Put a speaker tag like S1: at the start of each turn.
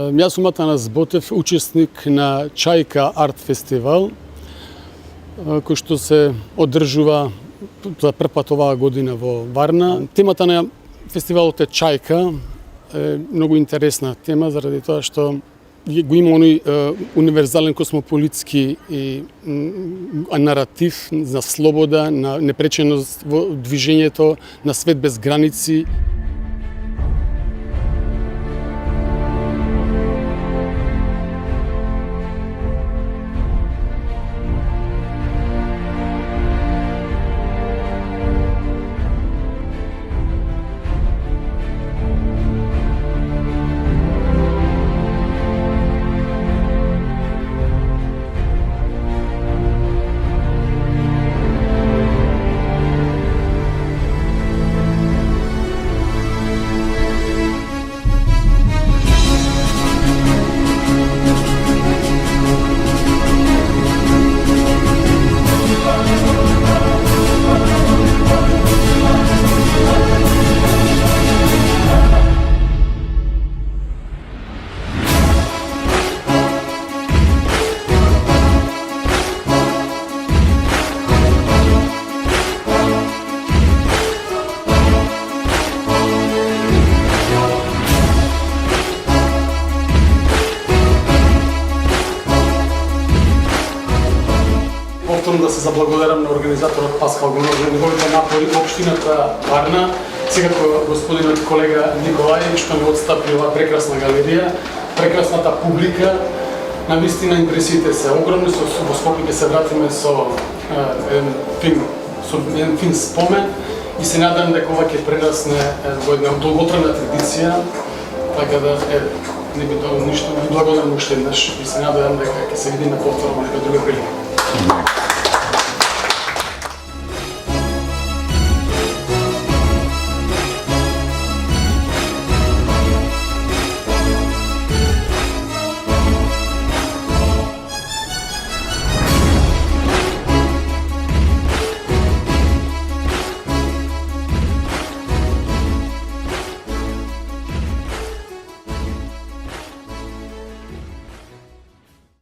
S1: Јас сум Атанас Ботев, учесник на Чајка арт фестивал, кој што се одржува за прв пат оваа година во Варна. Темата на фестивалот е Чајка, многу интересна тема заради тоа што го има оној универзален космополитски наратив за слобода, на непреченост во движењето, на свет без граници. Повторно да се заблагодарам на организаторот Паскал Гонор за неговите напори во општината Варна, секако господинот колега Николај што ми отстапи оваа прекрасна галерија, прекрасната публика. Навистина импресиите се огромни, во Скопје ќе се вратиме со еден фин спомен и се надам дека ова ќе прерасне во една долготрајна традиција, така да не би тоа ништо, ви благодарам уште еднаш и се надам дека ќе се видиме повторно во некоја друга прилика.